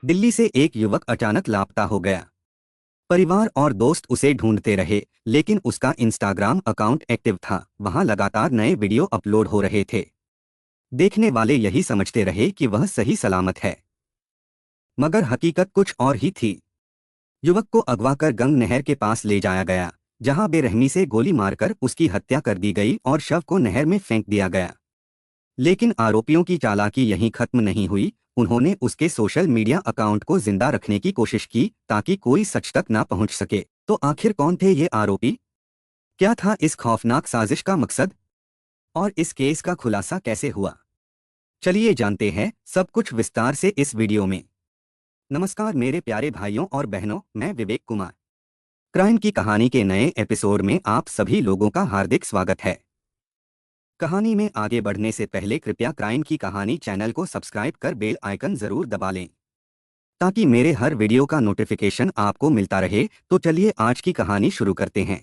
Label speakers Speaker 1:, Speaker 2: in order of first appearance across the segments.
Speaker 1: दिल्ली से एक युवक अचानक लापता हो गया। परिवार और दोस्त उसे ढूंढते रहे, लेकिन उसका इंस्टाग्राम अकाउंट एक्टिव था। वहां लगातार नए वीडियो अपलोड हो रहे थे। देखने वाले यही समझते रहे कि वह सही सलामत है, मगर हकीकत कुछ और ही थी। युवक को अगवा कर गंग नहर के पास ले जाया गया, जहां बेरहमी से गोली मारकर उसकी हत्या कर दी गई और शव को नहर में फेंक दिया गया। लेकिन आरोपियों की चालाकी यहीं खत्म नहीं हुई। उन्होंने उसके सोशल मीडिया अकाउंट को जिंदा रखने की कोशिश की, ताकि कोई सच तक ना पहुंच सके। तो आखिर कौन थे ये आरोपी? क्या था इस खौफनाक साजिश का मकसद? और इस केस का खुलासा कैसे हुआ? चलिए जानते हैं सब कुछ विस्तार से इस वीडियो में। नमस्कार मेरे प्यारे भाइयों और बहनों, मैं विवेक कुमार। क्राइम की कहानी के नए एपिसोड में आप सभी लोगों का हार्दिक स्वागत है। कहानी में आगे बढ़ने से पहले कृपया क्राइम की कहानी चैनल को सब्सक्राइब कर बेल आइकन जरूर दबा लें, ताकि मेरे हर वीडियो का नोटिफिकेशन आपको मिलता रहे। तो चलिए आज की कहानी शुरू करते हैं।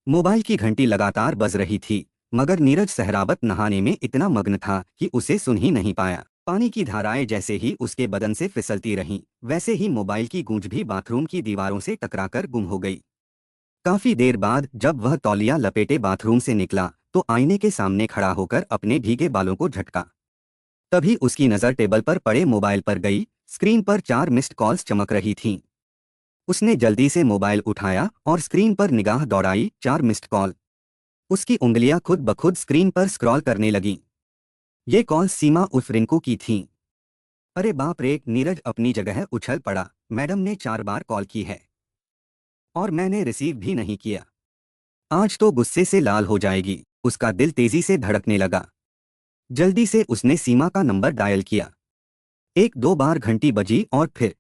Speaker 1: मोबाइल की घंटी लगातार बज रही थी, मगर नीरज सहरावत नहाने में इतना मग्न था कि उसे सुन ही नहीं पाया। पानी की धाराएं जैसे ही उसके बदन से फिसलती रहीं, वैसे ही मोबाइल की गूंज भी बाथरूम की दीवारों से टकराकर गुम हो गई। काफी देर बाद जब वह तौलिया लपेटे बाथरूम से निकला, तो आईने के सामने खड़ा होकर अपने भीगे बालों को झटका। तभी उसकी नज़र टेबल पर पड़े मोबाइल पर गई। स्क्रीन पर 4 मिस्ड कॉल्स चमक रही थीं। उसने जल्दी से मोबाइल उठाया और स्क्रीन पर निगाह दौड़ाई। 4 मिस्ड कॉल। उसकी उंगलियां खुद ब खुद स्क्रीन पर स्क्रॉल करने लगीं। ये कॉल सीमा उर्फ रिंकू की थीं। अरे बाप रे! नीरज अपनी जगह उछल पड़ा। मैडम ने 4 बार कॉल की है और मैंने रिसीव भी नहीं किया। आज तो गुस्से से लाल हो जाएगी। उसका दिल तेजी से धड़कने लगा। जल्दी से उसने सीमा का नंबर डायल किया। 1-2 बार घंटी बजी और फिर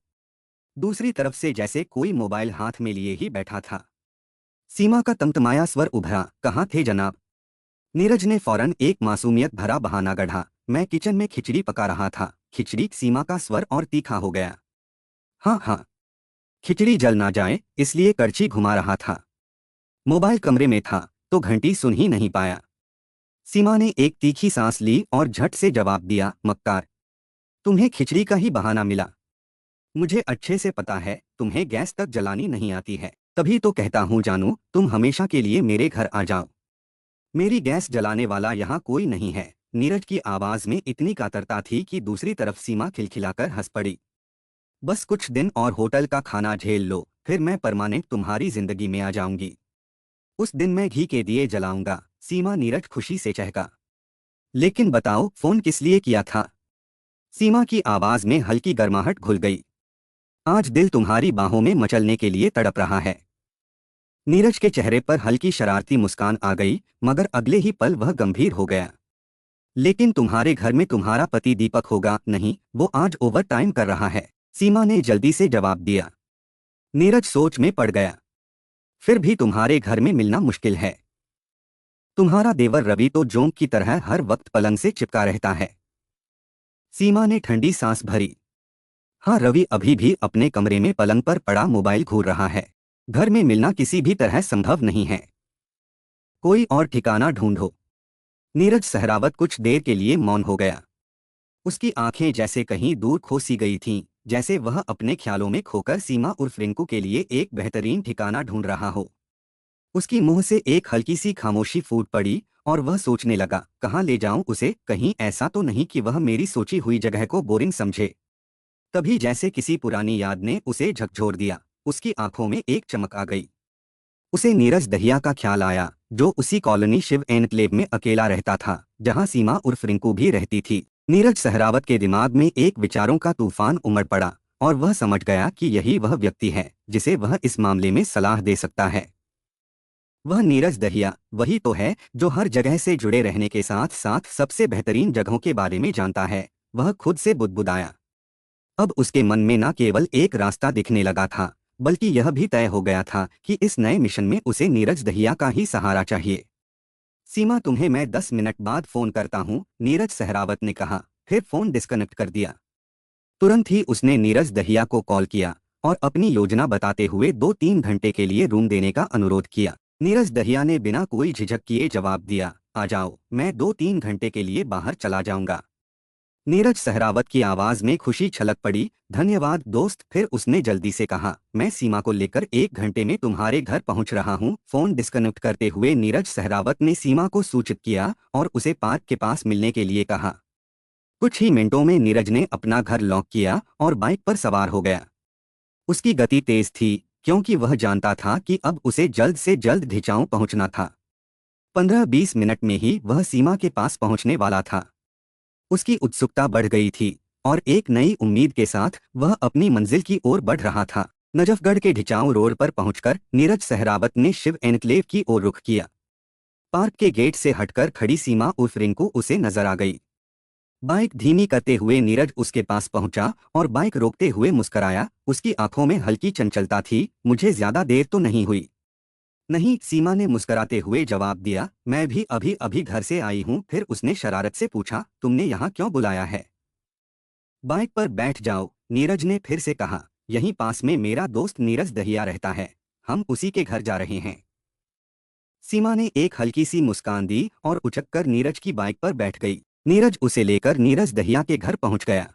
Speaker 1: दूसरी तरफ से जैसे कोई मोबाइल हाथ में लिए ही बैठा था। सीमा का तमतमाया स्वर उभरा, कहाँ थे जनाब? नीरज ने फौरन एक मासूमियत भरा बहाना गढ़ा, मैं किचन में खिचड़ी पका रहा था। खिचड़ी? सीमा का स्वर और तीखा हो गया। हाँ हाँ, खिचड़ी जल ना जाए इसलिए करछी घुमा रहा था। मोबाइल कमरे में था तो घंटी सुन ही नहीं पाया। सीमा ने एक तीखी सांस ली और झट से जवाब दिया, मक्कार, तुम्हें खिचड़ी का ही बहाना मिला। मुझे अच्छे से पता है तुम्हें गैस तक जलानी नहीं आती है, तभी तो कहता हूँ जानू, तुम हमेशा के लिए मेरे घर आ जाओ। मेरी गैस जलाने वाला यहाँ कोई नहीं है। नीरज की आवाज में इतनी कातरता थी कि दूसरी तरफ सीमा खिलखिलाकर हंस पड़ी। बस कुछ दिन और होटल का खाना झेल लो, फिर मैं परमानेंट तुम्हारी जिंदगी में आ जाऊंगी। उस दिन मैं घी के दिए जलाऊंगा। सीमा नीरज खुशी से चहका। लेकिन बताओ, फोन किस लिए किया था? सीमा की आवाज में हल्की गर्माहट घुल गई। आज दिल तुम्हारी बाहों में मचलने के लिए तड़प रहा है। नीरज के चेहरे पर हल्की शरारती मुस्कान आ गई, मगर अगले ही पल वह गंभीर हो गया। लेकिन तुम्हारे घर में तुम्हारा पति दीपक होगा? नहीं, वो आज ओवर टाइम कर रहा है, सीमा ने जल्दी से जवाब दिया। नीरज सोच में पड़ गया। फिर भी तुम्हारे घर में मिलना मुश्किल है। तुम्हारा देवर रवि तो जोंक की तरह हर वक्त पलंग से चिपका रहता है। सीमा ने ठंडी सांस भरी। हाँ, रवि अभी भी अपने कमरे में पलंग पर पड़ा मोबाइल घूर रहा है। घर में मिलना किसी भी तरह संभव नहीं है। कोई और ठिकाना ढूंढो। नीरज सहरावत कुछ देर के लिए मौन हो गया। उसकी आंखें जैसे कहीं दूर खो सी गई थीं, जैसे वह अपने ख्यालों में खोकर सीमा उर्फ रिंकू के लिए एक बेहतरीन ठिकाना ढूंढ रहा हो। उसकी मुंह से एक हल्की सी खामोशी फूट पड़ी और वह सोचने लगा, कहाँ ले जाऊं उसे? कहीं ऐसा तो नहीं कि वह मेरी सोची हुई जगह को बोरिंग समझे। तभी जैसे किसी पुरानी याद ने उसे झकझोर दिया। उसकी आंखों में एक चमक आ गई। उसे नीरज दहिया का ख्याल आया, जो उसी कॉलोनी शिव एनक्लेव में अकेला रहता था, जहां सीमा उर्फ रिंकू भी रहती थी। नीरज सहरावत के दिमाग में एक विचारों का तूफान उमड़ पड़ा और वह समझ गया कि यही वह व्यक्ति है जिसे वह इस मामले में सलाह दे सकता है। वह नीरज दहिया वही तो है जो हर जगह से जुड़े रहने के साथ साथ सबसे बेहतरीन जगहों के बारे में जानता है। वह खुद से बुदबुदाया। अब उसके मन में न केवल एक रास्ता दिखने लगा था, बल्कि यह भी तय हो गया था कि इस नए मिशन में उसे नीरज दहिया का ही सहारा चाहिए। सीमा, तुम्हें मैं 10 मिनट बाद फोन करता हूँ, नीरज सहरावत ने कहा, फिर फोन डिस्कनेक्ट कर दिया। तुरंत ही उसने नीरज दहिया को कॉल किया और अपनी योजना बताते हुए 2-3 घंटे के लिए रूम देने का अनुरोध किया। नीरज दहिया ने बिना कोई झिझक किए जवाब दिया, आ जाओ, मैं 2-3 घंटे के लिए बाहर चला जाऊंगा। नीरज सहरावत की आवाज में खुशी छलक पड़ी। धन्यवाद दोस्त। फिर उसने जल्दी से कहा, मैं सीमा को लेकर 1 घंटे में तुम्हारे घर पहुंच रहा हूं। फोन डिस्कनेक्ट करते हुए नीरज सहरावत ने सीमा को सूचित किया और उसे पार्क के पास मिलने के लिए कहा। कुछ ही मिनटों में नीरज ने अपना घर लॉक किया और बाइक पर सवार हो गया। उसकी गति तेज थी क्योंकि वह जानता था कि अब उसे जल्द से जल्द ढिचाऊ पहुंचना था। 15-20 मिनट में ही वह सीमा के पास पहुंचने वाला था। उसकी उत्सुकता बढ़ गई थी और एक नई उम्मीद के साथ वह अपनी मंजिल की ओर बढ़ रहा था। नजफगढ़ के ढिचाऊ रोड पर पहुंचकर नीरज सहरावत ने शिव एन्क्लेव की ओर रुख किया। पार्क के गेट से हटकर खड़ी सीमा उर्फ रिंकू उसे नजर आ गई। बाइक धीमी करते हुए नीरज उसके पास पहुंचा और बाइक रोकते हुए मुस्कराया। उसकी आंखों में हल्की चंचलता थी। मुझे ज्यादा देर तो नहीं हुई? नहीं, सीमा ने मुस्कराते हुए जवाब दिया, मैं भी अभी अभी घर से आई हूं। फिर उसने शरारत से पूछा, तुमने यहाँ क्यों बुलाया है? बाइक पर बैठ जाओ, नीरज ने फिर से कहा। यहीं पास में मेरा दोस्त नीरज दहिया रहता है, हम उसी के घर जा रहे हैं। सीमा ने एक हल्की सी मुस्कान दी और उचककर नीरज की बाइक पर बैठ गई। नीरज उसे लेकर नीरज दहिया के घर पहुंच गया।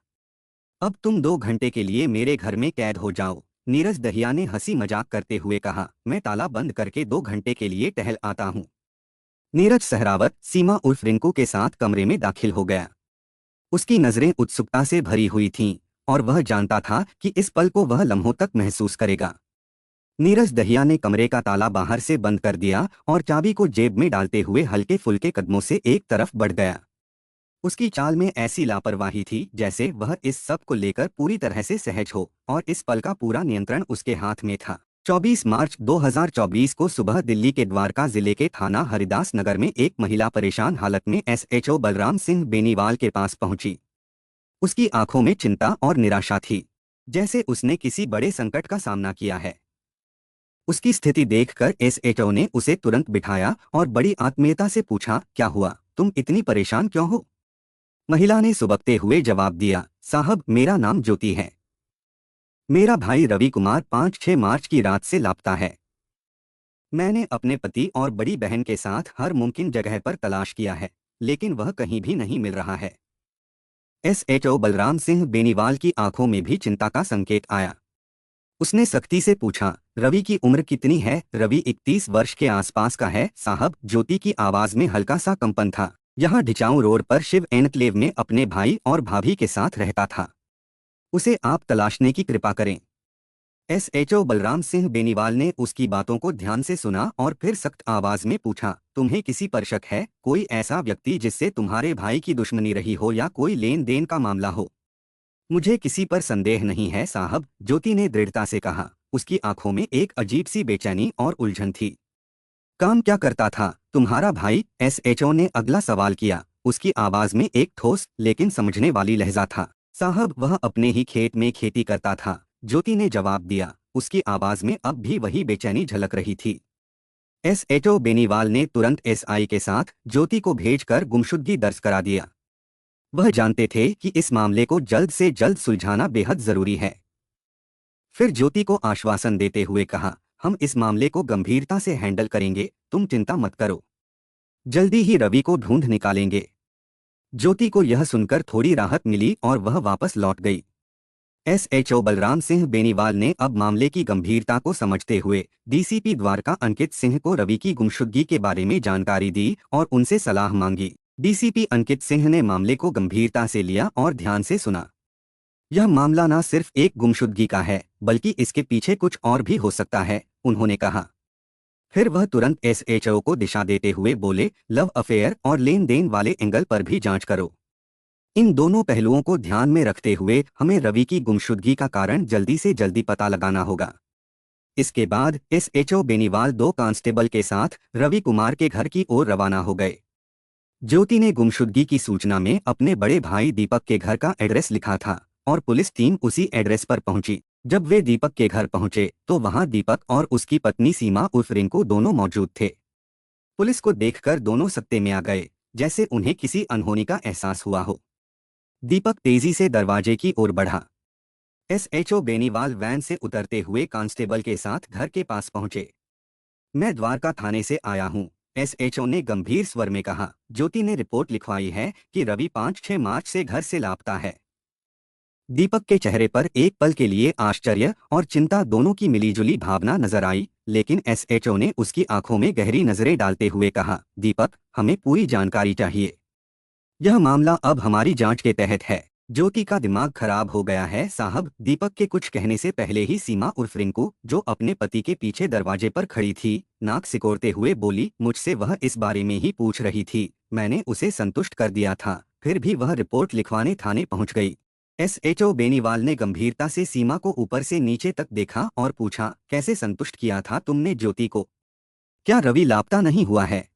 Speaker 1: अब तुम 2 घंटे के लिए मेरे घर में कैद हो जाओ, नीरज दहिया ने हंसी मजाक करते हुए कहा। मैं ताला बंद करके 2 घंटे के लिए टहल आता हूँ। नीरज सहरावत सीमा उर्फ रिंकू के साथ कमरे में दाखिल हो गया। उसकी नजरें उत्सुकता से भरी हुई थीं और वह जानता था कि इस पल को वह लम्हों तक महसूस करेगा। नीरज दहिया ने कमरे का ताला बाहर से बंद कर दिया और चाबी को जेब में डालते हुए हल्के फुल्के कदमों से एक तरफ बढ़ गया। उसकी चाल में ऐसी लापरवाही थी जैसे वह इस सब को लेकर पूरी तरह से सहज हो और इस पल का पूरा नियंत्रण उसके हाथ में था। 24 मार्च 2024 को सुबह दिल्ली के द्वारका जिले के थाना हरिदास नगर में एक महिला परेशान हालत में एसएचओ बलराम सिंह बेनीवाल के पास पहुंची। उसकी आंखों में चिंता और निराशा थी, जैसे उसने किसी बड़े संकट का सामना किया है। उसकी स्थिति देखकर एसएचओ ने उसे तुरंत बिठाया और बड़ी आत्मीयता से पूछा, क्या हुआ, तुम इतनी परेशान क्यों हो? महिला ने सुबकते हुए जवाब दिया, साहब मेरा नाम ज्योति है। मेरा भाई रवि कुमार 5-6 मार्च की रात से लापता है। मैंने अपने पति और बड़ी बहन के साथ हर मुमकिन जगह पर तलाश किया है, लेकिन वह कहीं भी नहीं मिल रहा है। एसएचओ बलराम सिंह बेनीवाल की आंखों में भी चिंता का संकेत आया। उसने सख्ती से पूछा, रवि की उम्र कितनी है? रवि 31 वर्ष के आसपास का है साहब, ज्योति की आवाज में हल्का सा कंपन था। यहाँ ढिचाऊ रोड पर शिव एन्क्लेव में अपने भाई और भाभी के साथ रहता था। उसे आप तलाशने की कृपा करें। एसएचओ बलराम सिंह बेनीवाल ने उसकी बातों को ध्यान से सुना और फिर सख्त आवाज में पूछा, तुम्हें किसी पर शक है? कोई ऐसा व्यक्ति जिससे तुम्हारे भाई की दुश्मनी रही हो या कोई लेन देन का मामला हो? मुझे किसी पर संदेह नहीं है साहब, ज्योति ने दृढ़ता से कहा। उसकी आंखों में एक अजीब सी बेचैनी और उलझन थी। काम क्या करता था तुम्हारा भाई? एसएचओ ने अगला सवाल किया। उसकी आवाज में एक ठोस लेकिन समझने वाली लहजा था। साहब वह अपने ही खेत में खेती करता था, ज्योति ने जवाब दिया। उसकी आवाज में अब भी वही बेचैनी झलक रही थी। एसएचओ बेनीवाल ने तुरंत एसआई के साथ ज्योति को भेजकर गुमशुदगी दर्ज करा दिया। वह जानते थे कि इस मामले को जल्द से जल्द सुलझाना बेहद जरूरी है। फिर ज्योति को आश्वासन देते हुए कहा, हम इस मामले को गंभीरता से हैंडल करेंगे, तुम चिंता मत करो। जल्दी ही रवि को ढूंढ निकालेंगे। ज्योति को यह सुनकर थोड़ी राहत मिली और वह वापस लौट गई। एसएचओ बलराम सिंह बेनीवाल ने अब मामले की गंभीरता को समझते हुए डीसीपी द्वारका अंकित सिंह को रवि की गुमशुदगी के बारे में जानकारी दी और उनसे सलाह मांगी। डीसीपी अंकित सिंह ने मामले को गंभीरता से लिया और ध्यान से सुना। यह मामला न सिर्फ एक गुमशुदगी का है, बल्कि इसके पीछे कुछ और भी हो सकता है, उन्होंने कहा। फिर वह तुरंत एसएचओ को दिशा देते हुए बोले, लव अफेयर और लेन देन वाले एंगल पर भी जांच करो। इन दोनों पहलुओं को ध्यान में रखते हुए हमें रवि की गुमशुदगी का कारण जल्दी से जल्दी पता लगाना होगा। इसके बाद एसएचओ बेनीवाल 2 कांस्टेबल के साथ रवि कुमार के घर की ओर रवाना हो गए। ज्योति ने गुमशुदगी की सूचना में अपने बड़े भाई दीपक के घर का एड्रेस लिखा था और पुलिस टीम उसी एड्रेस पर पहुंची। जब वे दीपक के घर पहुंचे तो वहां दीपक और उसकी पत्नी सीमा उर्फ रिंकू दोनों मौजूद थे। पुलिस को देखकर दोनों सत्ते में आ गए, जैसे उन्हें किसी अनहोनी का एहसास हुआ हो। दीपक तेजी से दरवाजे की ओर बढ़ा। एसएचओ बेनीवाल वैन से उतरते हुए कांस्टेबल के साथ घर के पास पहुंचे। मैं द्वारका थाने से आया हूं, एसएचओ ने गंभीर स्वर में कहा। ज्योति ने रिपोर्ट लिखवाई है कि रवि 5-6 मार्च से घर से लापता है। दीपक के चेहरे पर एक पल के लिए आश्चर्य और चिंता दोनों की मिलीजुली भावना नजर आई, लेकिन एसएचओ ने उसकी आंखों में गहरी नजरें डालते हुए कहा, दीपक, हमें पूरी जानकारी चाहिए। यह मामला अब हमारी जांच के तहत है। ज्योति का दिमाग खराब हो गया है साहब। दीपक के कुछ कहने से पहले ही सीमा उर्फ रिंकू, जो अपने पति के पीछे दरवाजे पर खड़ी थी, नाक सिकोड़ते हुए बोली, मुझसे वह इस बारे में ही पूछ रही थी। मैंने उसे संतुष्ट कर दिया था, फिर भी वह रिपोर्ट लिखवाने थाने पहुंच गई। एसएचओ बेनीवाल ने गंभीरता से सीमा को ऊपर से नीचे तक देखा और पूछा, कैसे संतुष्ट किया था तुमने ज्योति को? क्या रवि लापता नहीं हुआ है?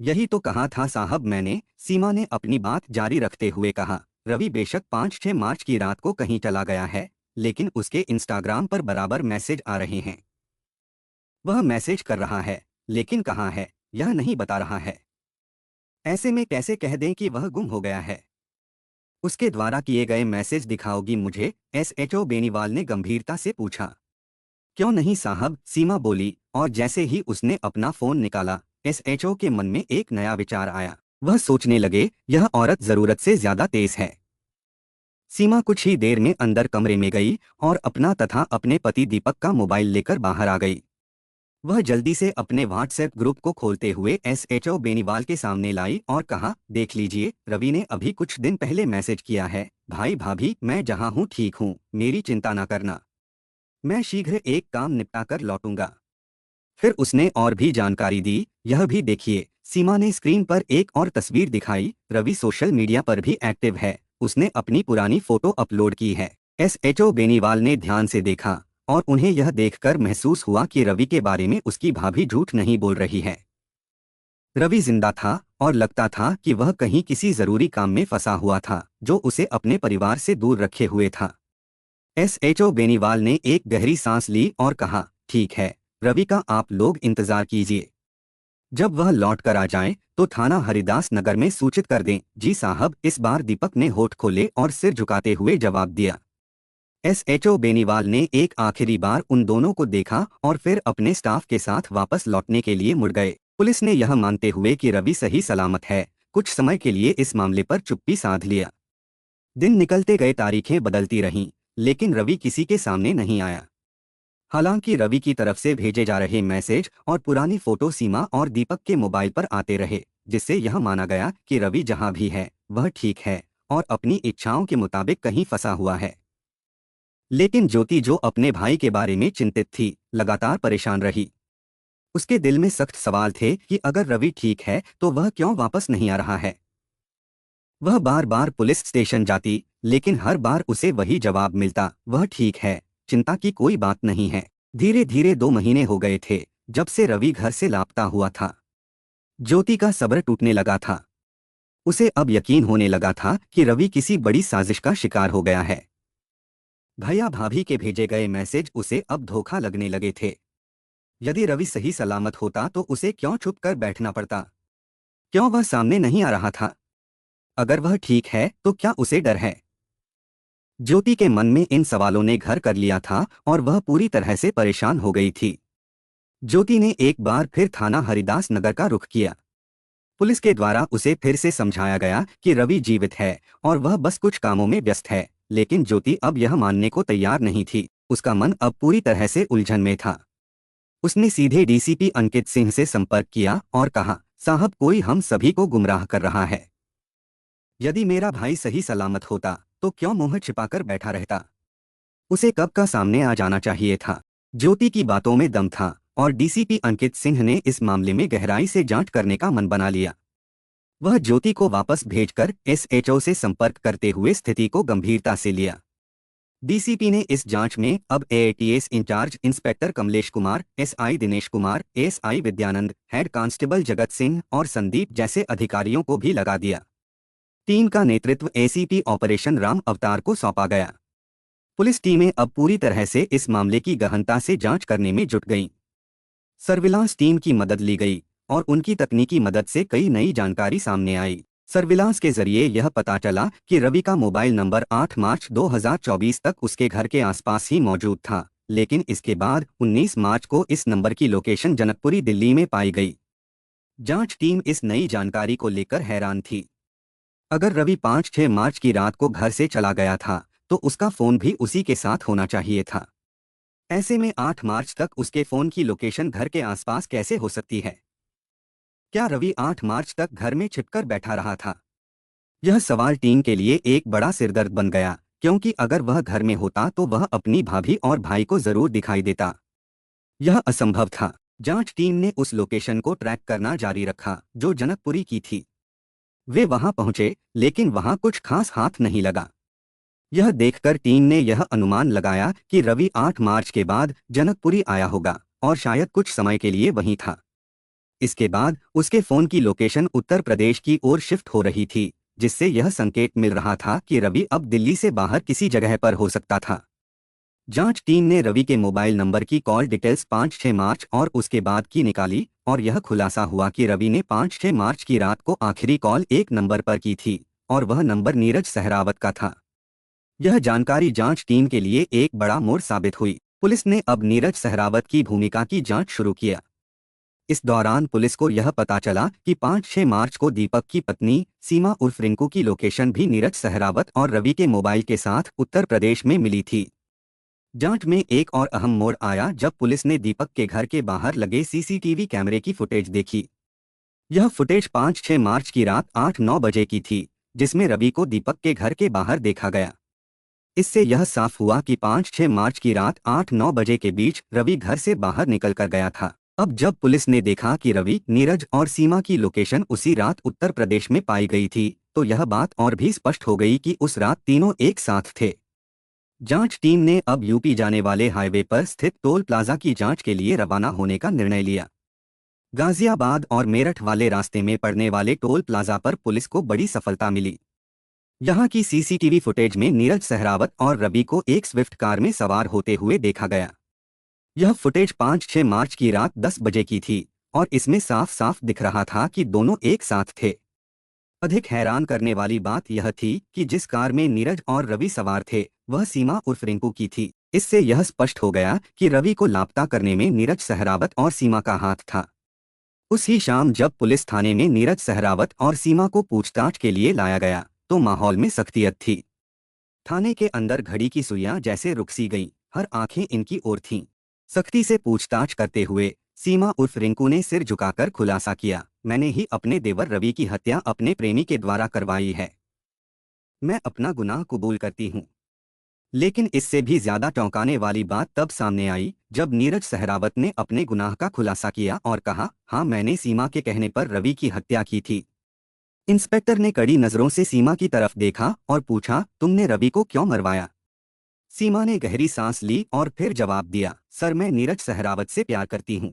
Speaker 1: यही तो कहा था साहब मैंने, सीमा ने अपनी बात जारी रखते हुए कहा। रवि बेशक 5-6 मार्च की रात को कहीं चला गया है, लेकिन उसके इंस्टाग्राम पर बराबर मैसेज आ रहे हैं। वह मैसेज कर रहा है, लेकिन कहाँ है यह नहीं बता रहा है। ऐसे में कैसे कह दें कि वह गुम हो गया है? उसके द्वारा किए गए मैसेज दिखाओगी मुझे? एसएचओ बेनीवाल ने गंभीरता से पूछा। क्यों नहीं साहब, सीमा बोली, और जैसे ही उसने अपना फोन निकाला, एसएचओ के मन में एक नया विचार आया। वह सोचने लगे, यह औरत जरूरत से ज्यादा तेज है। सीमा कुछ ही देर में अंदर कमरे में गई और अपना तथा अपने पति दीपक का मोबाइल लेकर बाहर आ गई। वह जल्दी से अपने व्हाट्सएप ग्रुप को खोलते हुए एसएचओ बेनीवाल के सामने लाई और कहा, देख लीजिए, रवि ने अभी कुछ दिन पहले मैसेज किया है, भाई भाभी मैं जहां हूं ठीक हूं, मेरी चिंता ना करना, मैं शीघ्र एक काम निपटा कर लौटूंगा। फिर उसने और भी जानकारी दी, यह भी देखिए। सीमा ने स्क्रीन पर एक और तस्वीर दिखाई। रवि सोशल मीडिया पर भी एक्टिव है, उसने अपनी पुरानी फोटो अपलोड की है। एसएचओ बेनीवाल ने ध्यान से देखा और उन्हें यह देखकर महसूस हुआ कि रवि के बारे में उसकी भाभी झूठ नहीं बोल रही है। रवि जिंदा था और लगता था कि वह कहीं किसी जरूरी काम में फंसा हुआ था, जो उसे अपने परिवार से दूर रखे हुए था। एसएचओ बेनीवाल ने एक गहरी सांस ली और कहा, ठीक है, रवि का आप लोग इंतजार कीजिए। जब वह लौट कर आ जाए तो थाना हरिदास नगर में सूचित कर दें। जी साहब, इस बार दीपक ने होठ खोले और सिर झुकाते हुए जवाब दिया। एसएचओ बेनीवाल ने एक आखिरी बार उन दोनों को देखा और फिर अपने स्टाफ के साथ वापस लौटने के लिए मुड़ गए। पुलिस ने यह मानते हुए कि रवि सही सलामत है, कुछ समय के लिए इस मामले पर चुप्पी साध लिया। दिन निकलते गए, तारीखें बदलती रहीं, लेकिन रवि किसी के सामने नहीं आया। हालांकि रवि की तरफ से भेजे जा रहे मैसेज और पुरानी फोटो सीमा और दीपक के मोबाइल पर आते रहे, जिससे यह माना गया कि रवि जहां भी है वह ठीक है और अपनी इच्छाओं के मुताबिक कहीं फंसा हुआ है। लेकिन ज्योति, जो अपने भाई के बारे में चिंतित थी, लगातार परेशान रही। उसके दिल में सख्त सवाल थे कि अगर रवि ठीक है तो वह क्यों वापस नहीं आ रहा है। वह बार बार पुलिस स्टेशन जाती, लेकिन हर बार उसे वही जवाब मिलता, वह ठीक है, चिंता की कोई बात नहीं है। धीरे धीरे 2 महीने हो गए थे जब से रवि घर से लापता हुआ था। ज्योति का सब्र टूटने लगा था। उसे अब यकीन होने लगा था कि रवि किसी बड़ी साजिश का शिकार हो गया है। भैया भाभी के भेजे गए मैसेज उसे अब धोखा लगने लगे थे। यदि रवि सही सलामत होता तो उसे क्यों चुप कर बैठना पड़ता? क्यों वह सामने नहीं आ रहा था? अगर वह ठीक है तो क्या उसे डर है? ज्योति के मन में इन सवालों ने घर कर लिया था और वह पूरी तरह से परेशान हो गई थी। ज्योति ने एक बार फिर थाना हरिदास नगर का रुख किया। पुलिस के द्वारा उसे फिर से समझाया गया कि रवि जीवित है और वह बस कुछ कामों में व्यस्त है, लेकिन ज्योति अब यह मानने को तैयार नहीं थी। उसका मन अब पूरी तरह से उलझन में था। उसने सीधे डीसीपी अंकित सिंह से संपर्क किया और कहा, साहब, कोई हम सभी को गुमराह कर रहा है। यदि मेरा भाई सही सलामत होता तो क्यों मुंह छिपाकर बैठा रहता? उसे कब का सामने आ जाना चाहिए था। ज्योति की बातों में दम था और डीसीपी अंकित सिंह ने इस मामले में गहराई से जांच करने का मन बना लिया। वह ज्योति को वापस भेजकर एसएचओ से संपर्क करते हुए स्थिति को गंभीरता से लिया। डीसीपी ने इस जांच में अब AATS incharge inspector Kamlesh Kumar, SI Dinesh Kumar, ASI Vidyanand, head constable Jagat Singh और संदीप जैसे अधिकारियों को भी लगा दिया। टीम का नेतृत्व एसीपी ऑपरेशन राम अवतार को सौंपा गया। पुलिस टीमें अब पूरी तरह से इस मामले की गहनता से जांच करने में जुट गईं। सर्विलांस टीम की मदद ली गई और उनकी तकनीकी मदद से कई नई जानकारी सामने आई। सर्विलांस के जरिए यह पता चला कि रवि का मोबाइल नंबर 8 मार्च 2024 तक उसके घर के आसपास ही मौजूद था, लेकिन इसके बाद 19 मार्च को इस नंबर की लोकेशन जनकपुरी, दिल्ली में पाई गई। जांच टीम इस नई जानकारी को लेकर हैरान थी। अगर रवि 5-6 मार्च की रात को घर से चला गया था तो उसका फोन भी उसी के साथ होना चाहिए था। ऐसे में 8 मार्च तक उसके फोन की लोकेशन घर के आसपास कैसे हो सकती है? क्या रवि 8 मार्च तक घर में छिपकर बैठा रहा था? यह सवाल टीम के लिए एक बड़ा सिरदर्द बन गया, क्योंकि अगर वह घर में होता तो वह अपनी भाभी और भाई को जरूर दिखाई देता। यह असंभव था। जांच टीम ने उस लोकेशन को ट्रैक करना जारी रखा जो जनकपुरी की थी। वे वहां पहुंचे, लेकिन वहां कुछ खास हाथ नहीं लगा। यह देखकर टीम ने यह अनुमान लगाया कि रवि 8 मार्च के बाद जनकपुरी आया होगा और शायद कुछ समय के लिए वहीं था। इसके बाद उसके फोन की लोकेशन उत्तर प्रदेश की ओर शिफ्ट हो रही थी, जिससे यह संकेत मिल रहा था कि रवि अब दिल्ली से बाहर किसी जगह पर हो सकता था। जांच टीम ने रवि के मोबाइल नंबर की कॉल डिटेल्स 5-6 मार्च और उसके बाद की निकाली और यह खुलासा हुआ कि रवि ने 5-6 मार्च की रात को आखिरी कॉल एक नंबर पर की थी और वह नंबर नीरज सहरावत का था। यह जानकारी जांच टीम के लिए एक बड़ा मोड़ साबित हुई। पुलिस ने अब नीरज सहरावत की भूमिका की जांच शुरू किया। इस दौरान पुलिस को यह पता चला कि 5-6 मार्च को दीपक की पत्नी सीमा उर्फ रिंकू की लोकेशन भी नीरज सहरावत और रवि के मोबाइल के साथ उत्तर प्रदेश में मिली थी। जांच में एक और अहम मोड़ आया जब पुलिस ने दीपक के घर के बाहर लगे सीसीटीवी कैमरे की फुटेज देखी। यह फुटेज 5-6 मार्च की रात 8-9 बजे की थी, जिसमें रवि को दीपक के घर के बाहर देखा गया। इससे यह साफ हुआ कि 5-6 मार्च की रात 8-9 बजे के बीच रवि घर से बाहर निकल कर गया था। अब जब पुलिस ने देखा कि रवि, नीरज और सीमा की लोकेशन उसी रात उत्तर प्रदेश में पाई गई थी, तो यह बात और भी स्पष्ट हो गई कि उस रात तीनों एक साथ थे। जांच टीम ने अब यूपी जाने वाले हाईवे पर स्थित टोल प्लाजा की जांच के लिए रवाना होने का निर्णय लिया। गाजियाबाद और मेरठ वाले रास्ते में पड़ने वाले टोल प्लाजा पर पुलिस को बड़ी सफलता मिली। यहां की सीसीटीवी फुटेज में नीरज सहरावत और रवि को एक स्विफ्ट कार में सवार होते हुए देखा गया। यह फुटेज 5-6 मार्च की रात 10 बजे की थी और इसमें साफ साफ दिख रहा था कि दोनों एक साथ थे। अधिक हैरान करने वाली बात यह थी कि जिस कार में नीरज और रवि सवार थे वह सीमा उर्फ रिंकू की थी। इससे यह स्पष्ट हो गया कि रवि को लापता करने में नीरज सहरावत और सीमा का हाथ था। उसी शाम जब पुलिस थाने में नीरज सहरावत और सीमा को पूछताछ के लिए लाया गया तो माहौल में सख्तियत थी। थाने के अंदर घड़ी की सुइयां जैसे रुक सी गईं, हर आंखें इनकी ओर थीं। सख्ती से पूछताछ करते हुए सीमा उर्फ रिंकू ने सिर झुकाकर खुलासा किया, मैंने ही अपने देवर रवि की हत्या अपने प्रेमी के द्वारा करवाई है। मैं अपना गुनाह कबूल करती हूँ। लेकिन इससे भी ज्यादा चौंकाने वाली बात तब सामने आई जब नीरज सहरावत ने अपने गुनाह का खुलासा किया और कहा, हाँ मैंने सीमा के कहने पर रवि की हत्या की थी। इंस्पेक्टर ने कड़ी नजरों से सीमा की तरफ देखा और पूछा, तुमने रवि को क्यों मरवाया? सीमा ने गहरी सांस ली और फिर जवाब दिया, सर मैं नीरज सहरावत से प्यार करती हूँ।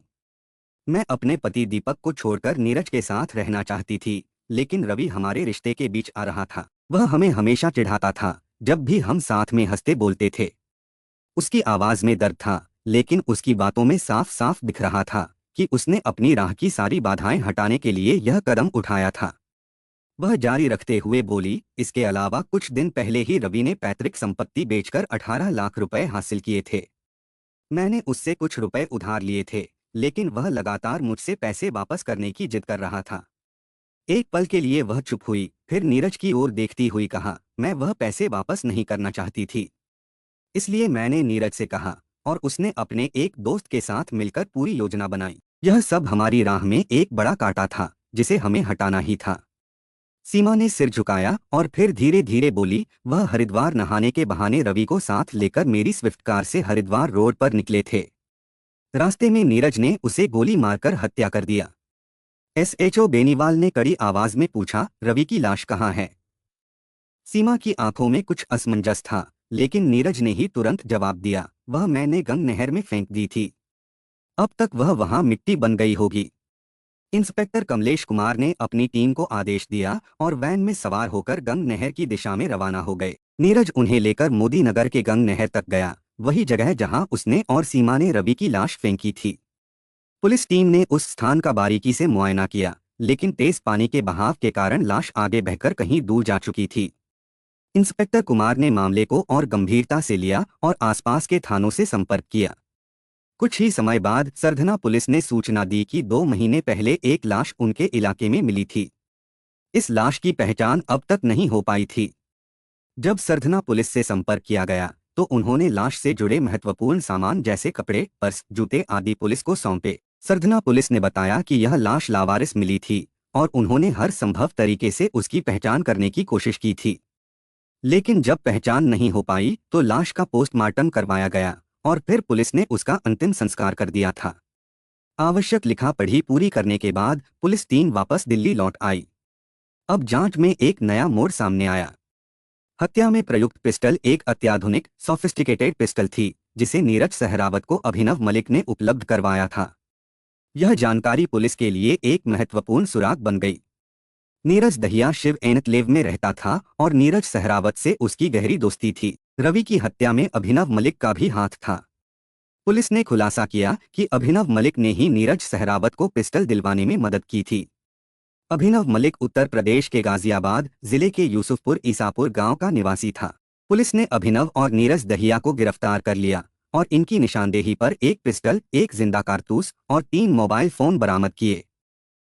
Speaker 1: मैं अपने पति दीपक को छोड़कर नीरज के साथ रहना चाहती थी, लेकिन रवि हमारे रिश्ते के बीच आ रहा था। वह हमें हमेशा चिढ़ाता था जब भी हम साथ में हंसते बोलते थे। उसकी आवाज में दर्द था, लेकिन उसकी बातों में साफ साफ दिख रहा था कि उसने अपनी राह की सारी बाधाएं हटाने के लिए यह कदम उठाया था। वह जारी रखते हुए बोली, इसके अलावा कुछ दिन पहले ही रवि ने पैतृक संपत्ति बेचकर 18 लाख रुपए हासिल किए थे। मैंने उससे कुछ रुपए उधार लिए थे, लेकिन वह लगातार मुझसे पैसे वापस करने की जिद कर रहा था। एक पल के लिए वह चुप हुई, फिर नीरज की ओर देखती हुई कहा, मैं वह पैसे वापस नहीं करना चाहती थी। इसलिए मैंने नीरज से कहा और उसने अपने एक दोस्त के साथ मिलकर पूरी योजना बनाई। यह सब हमारी राह में एक बड़ा कांटा था जिसे हमें हटाना ही था। सीमा ने सिर झुकाया और फिर धीरे धीरे बोली, वह हरिद्वार नहाने के बहाने रवि को साथ लेकर मेरी स्विफ्ट कार से हरिद्वार रोड पर निकले थे। रास्ते में नीरज ने उसे गोली मारकर हत्या कर दिया। एसएचओ बेनीवाल ने कड़ी आवाज में पूछा, रवि की लाश कहाँ है? सीमा की आंखों में कुछ असमंजस था, लेकिन नीरज ने ही तुरंत जवाब दिया, वह मैंने गंग नहर में फेंक दी थी। अब तक वह वहां मिट्टी बन गई होगी। इंस्पेक्टर कमलेश कुमार ने अपनी टीम को आदेश दिया और वैन में सवार होकर गंग नहर की दिशा में रवाना हो गए। नीरज उन्हें लेकर मोदी नगर के गंग नहर तक गया, वही जगह जहां उसने और सीमा ने रवि की लाश फेंकी थी। पुलिस टीम ने उस स्थान का बारीकी से मुआयना किया, लेकिन तेज पानी के बहाव के कारण लाश आगे बहकर कहीं दूर जा चुकी थी। इंस्पेक्टर कुमार ने मामले को और गंभीरता से लिया और आसपास के थानों से संपर्क किया। कुछ ही समय बाद सरधना पुलिस ने सूचना दी कि 2 महीने पहले एक लाश उनके इलाके में मिली थी। इस लाश की पहचान अब तक नहीं हो पाई थी। जब सरधना पुलिस से संपर्क किया गया तो उन्होंने लाश से जुड़े महत्वपूर्ण सामान जैसे कपड़े, पर्स, जूते आदि पुलिस को सौंपे। सरधना पुलिस ने बताया कि यह लाश लावारिस मिली थी और उन्होंने हर संभव तरीके से उसकी पहचान करने की कोशिश की थी। लेकिन जब पहचान नहीं हो पाई तो लाश का पोस्टमार्टम करवाया गया और फिर पुलिस ने उसका अंतिम संस्कार कर दिया था। आवश्यक लिखा पढ़ी पूरी करने के बाद पुलिस टीम वापस दिल्ली लौट आई। अब जांच में एक नया मोड़ सामने आया। हत्या में प्रयुक्त पिस्टल एक अत्याधुनिक सोफिस्टिकेटेड पिस्टल थी जिसे नीरज सहरावत को अभिनव मलिक ने उपलब्ध करवाया था। यह जानकारी पुलिस के लिए एक महत्वपूर्ण सुराग बन गई। नीरज दहिया शिव एनक्लेव में रहता था और नीरज सहरावत से उसकी गहरी दोस्ती थी। रवि की हत्या में अभिनव मलिक का भी हाथ था। पुलिस ने खुलासा किया कि अभिनव मलिक ने ही नीरज सहरावत को पिस्टल दिलवाने में मदद की थी। अभिनव मलिक उत्तर प्रदेश के गाजियाबाद जिले के यूसुफपुर ईसापुर गांव का निवासी था। पुलिस ने अभिनव और नीरज दहिया को गिरफ्तार कर लिया और इनकी निशानदेही पर एक पिस्टल, एक जिंदा कारतूस और 3 मोबाइल फोन बरामद किए।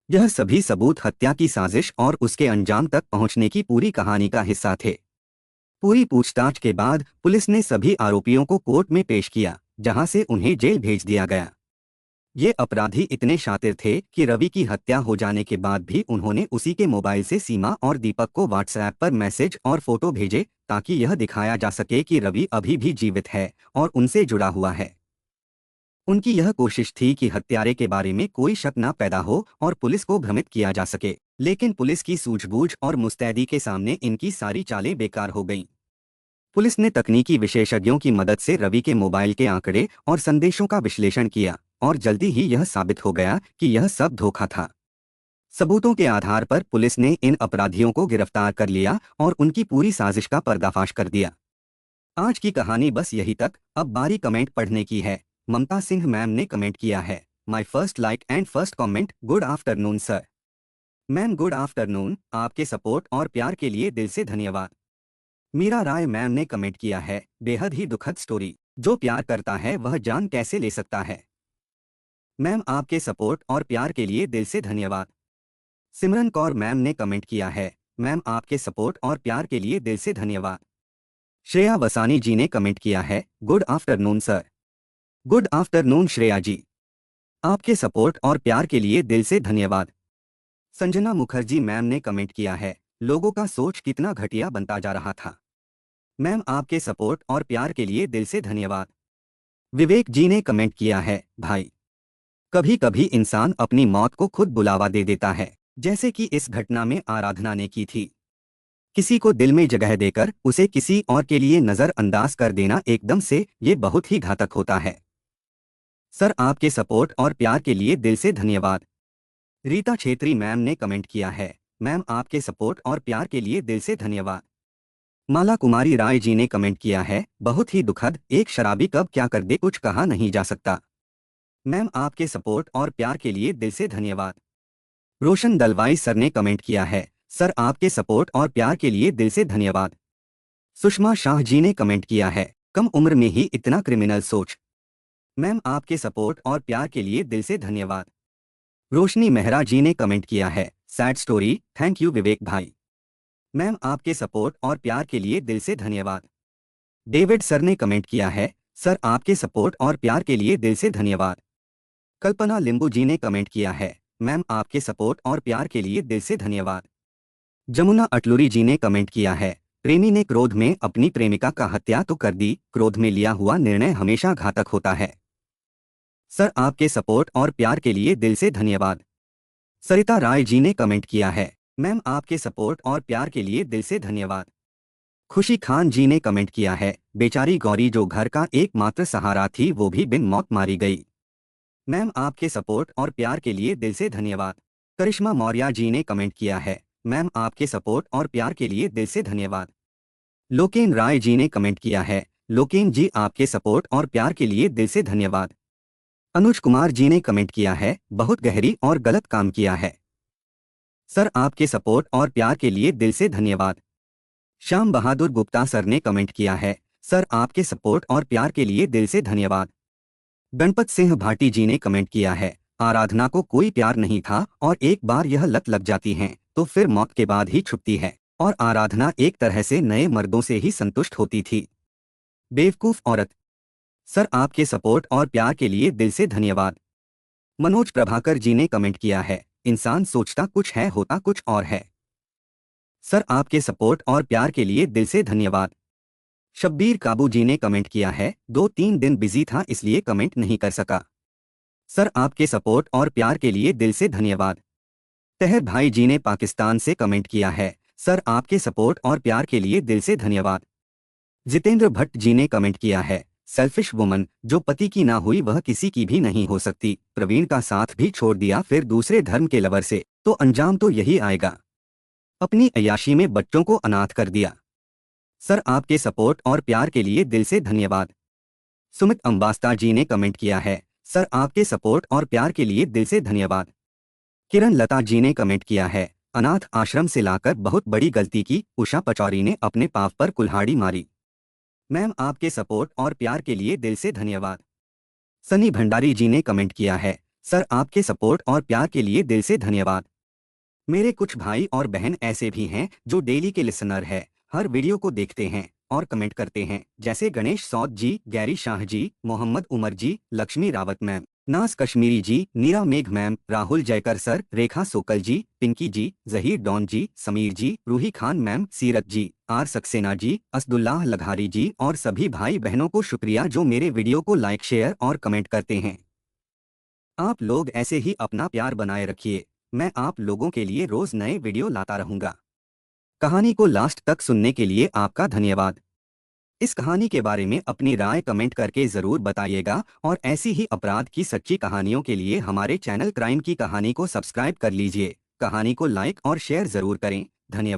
Speaker 1: यह सभी सबूत हत्या की साजिश और उसके अंजाम तक पहुंचने की पूरी कहानी का हिस्सा थे। पूरी पूछताछ के बाद पुलिस ने सभी आरोपियों को कोर्ट में पेश किया, जहां से उन्हें जेल भेज दिया गया। ये अपराधी इतने शातिर थे कि रवि की हत्या हो जाने के बाद भी उन्होंने उसी के मोबाइल से सीमा और दीपक को व्हाट्सएप पर मैसेज और फोटो भेजे ताकि यह दिखाया जा सके कि रवि अभी भी जीवित है और उनसे जुड़ा हुआ है। उनकी यह कोशिश थी कि हत्यारे के बारे में कोई शक न पैदा हो और पुलिस को भ्रमित किया जा सके, लेकिन पुलिस की सूझबूझ और मुस्तैदी के सामने इनकी सारी चालें बेकार हो गईं। पुलिस ने तकनीकी विशेषज्ञों की मदद से रवि के मोबाइल के आंकड़े और संदेशों का विश्लेषण किया और जल्दी ही यह साबित हो गया कि यह सब धोखा था। सबूतों के आधार पर पुलिस ने इन अपराधियों को गिरफ्तार कर लिया और उनकी पूरी साजिश का पर्दाफाश कर दिया। आज की कहानी बस यही तक। अब बारी कमेंट पढ़ने की है। ममता सिंह मैम ने कमेंट किया है, my first like and first comment, good afternoon sir. Ma'am good afternoon, आपके सपोर्ट और प्यार के लिए दिल से धन्यवाद। मीरा राय मैम ने कमेंट किया है, बेहद ही दुखद स्टोरी, जो प्यार करता है वह जान कैसे ले सकता है। मैम आपके सपोर्ट और प्यार के लिए दिल से धन्यवाद। सिमरन कौर मैम ने कमेंट किया है, मैम आपके सपोर्ट और प्यार के लिए दिल से धन्यवाद। श्रेया वसानी जी ने कमेंट किया है, good afternoon sir. Good afternoon Shreya ji, आपके सपोर्ट और प्यार के लिए दिल से धन्यवाद। संजना मुखर्जी मैम ने कमेंट किया है, लोगों का सोच कितना घटिया बनता जा रहा था। मैम आपके सपोर्ट और प्यार के लिए दिल से धन्यवाद। विवेक जी ने कमेंट किया है, भाई कभी कभी इंसान अपनी मौत को खुद बुलावा दे देता है, जैसे कि इस घटना में आराधना ने की थी। किसी को दिल में जगह देकर उसे किसी और के लिए नजरअंदाज कर देना एकदम से ये बहुत ही घातक होता है। सर आपके सपोर्ट और प्यार के लिए दिल से धन्यवाद। रीता छेत्री मैम ने कमेंट किया है, मैम आपके सपोर्ट और प्यार के लिए दिल से धन्यवाद। माला कुमारी राय जी ने कमेंट किया है, बहुत ही दुखद, एक शराबी कब क्या कर दे कुछ कहा नहीं जा सकता। मैम आपके सपोर्ट और प्यार के लिए दिल से धन्यवाद। रोशन दलवाई सर ने कमेंट किया है, सर आपके सपोर्ट और प्यार के लिए दिल से धन्यवाद। सुषमा शाह जी ने कमेंट किया है, कम उम्र में ही इतना क्रिमिनल सोच। मैम आपके सपोर्ट और प्यार के लिए दिल से धन्यवाद। रोशनी मेहरा जी ने कमेंट किया है, सैड स्टोरी, थैंक यू विवेक भाई। मैम आपके सपोर्ट और प्यार के लिए दिल से धन्यवाद। डेविड सर ने कमेंट किया है, सर आपके सपोर्ट और प्यार के लिए दिल से धन्यवाद। कल्पना लिंबू जी ने कमेंट किया है, मैम आपके सपोर्ट और प्यार के लिए दिल से धन्यवाद। जमुना अटलूरी जी ने कमेंट किया है, प्रेमी ने क्रोध में अपनी प्रेमिका का हत्या तो कर दी, क्रोध में लिया हुआ निर्णय हमेशा घातक होता है। सर आपके सपोर्ट और प्यार के लिए दिल से धन्यवाद। सरिता राय जी ने कमेंट किया है, मैम आपके सपोर्ट और प्यार के लिए दिल से धन्यवाद। खुशी खान जी ने कमेंट किया है, बेचारी गौरी जो घर का एकमात्र सहारा थी वो भी बिन मौत मारी गई। मैम आपके सपोर्ट और प्यार के लिए दिल से धन्यवाद। करिश्मा मौर्य जी ने कमेंट किया है, मैम आपके सपोर्ट और प्यार के लिए दिल से धन्यवाद। लोकेन राय जी ने कमेंट किया है, लोकेन जी आपके सपोर्ट और प्यार के लिए दिल से धन्यवाद। अनुज कुमार जी ने कमेंट किया है, बहुत गहरी और गलत काम किया है। सर आपके सपोर्ट और प्यार के लिए दिल से धन्यवाद। श्याम बहादुर गुप्ता सर ने कमेंट किया है, सर आपके सपोर्ट और प्यार के लिए दिल से धन्यवाद। गणपत सिंह भाटी जी ने कमेंट किया है, आराधना को कोई प्यार नहीं था और एक बार यह लत लग जाती है तो फिर मौत के बाद ही छुपती है और आराधना एक तरह से नए मर्दों से ही संतुष्ट होती थी। बेवकूफ औरत। सर आपके सपोर्ट और प्यार के लिए दिल से धन्यवाद। मनोज प्रभाकर जी ने कमेंट किया है, इंसान सोचता कुछ है होता कुछ और है। सर आपके सपोर्ट और प्यार के लिए दिल से धन्यवाद। शब्बीर काबू जी ने कमेंट किया है, 2-3 दिन बिजी था इसलिए कमेंट नहीं कर सका। सर आपके सपोर्ट और प्यार के लिए दिल से धन्यवाद। तहर भाई जी ने पाकिस्तान से कमेंट किया है, सर आपके सपोर्ट और प्यार के लिए दिल से धन्यवाद। जितेंद्र भट्ट जी ने कमेंट किया है, सेल्फिश वुमन, जो पति की ना हुई वह किसी की भी नहीं हो सकती। प्रवीण का साथ भी छोड़ दिया फिर दूसरे धर्म के लवर से, तो अंजाम तो यही आएगा। अपनी अय्याशी में बच्चों को अनाथ कर दिया। सर आपके सपोर्ट और प्यार के लिए दिल से धन्यवाद। सुमित अंबास्ता जी ने कमेंट किया है, सर आपके सपोर्ट और प्यार के लिए दिल से धन्यवाद। किरण लता जी ने कमेंट किया है, अनाथ आश्रम से लाकर बहुत बड़ी गलती की, उषा पचौरी ने अपने पाव पर कुल्हाड़ी मारी। मैम आपके सपोर्ट और प्यार के लिए दिल से धन्यवाद। सनी भंडारी जी ने कमेंट किया है, सर आपके सपोर्ट और प्यार के लिए दिल से धन्यवाद। मेरे कुछ भाई और बहन ऐसे भी हैं जो डेली के लिसनर है, हर वीडियो को देखते हैं और कमेंट करते हैं, जैसे गणेश सौद जी, गैरी शाह जी, मोहम्मद उमर जी, लक्ष्मी रावत मैम, नाज कश्मीरी जी, नीरा मेघ मैम, राहुल जयकर सर, रेखा सोकल जी, पिंकी जी, जहीर डॉन जी, समीर जी, रूही खान मैम, सीरत जी, आर सक्सेना जी, असदुल्लाह लघारी जी और सभी भाई बहनों को शुक्रिया जो मेरे वीडियो को लाइक शेयर और कमेंट करते हैं। आप लोग ऐसे ही अपना प्यार बनाए रखिए, मैं आप लोगों के लिए रोज नए वीडियो लाता रहूंगा। कहानी को लास्ट तक सुनने के लिए आपका धन्यवाद। इस कहानी के बारे में अपनी राय कमेंट करके जरूर बताइएगा और ऐसी ही अपराध की सच्ची कहानियों के लिए हमारे चैनल क्राइम की कहानी को सब्सक्राइब कर लीजिए। कहानी को लाइक और शेयर जरूर करें। धन्यवाद।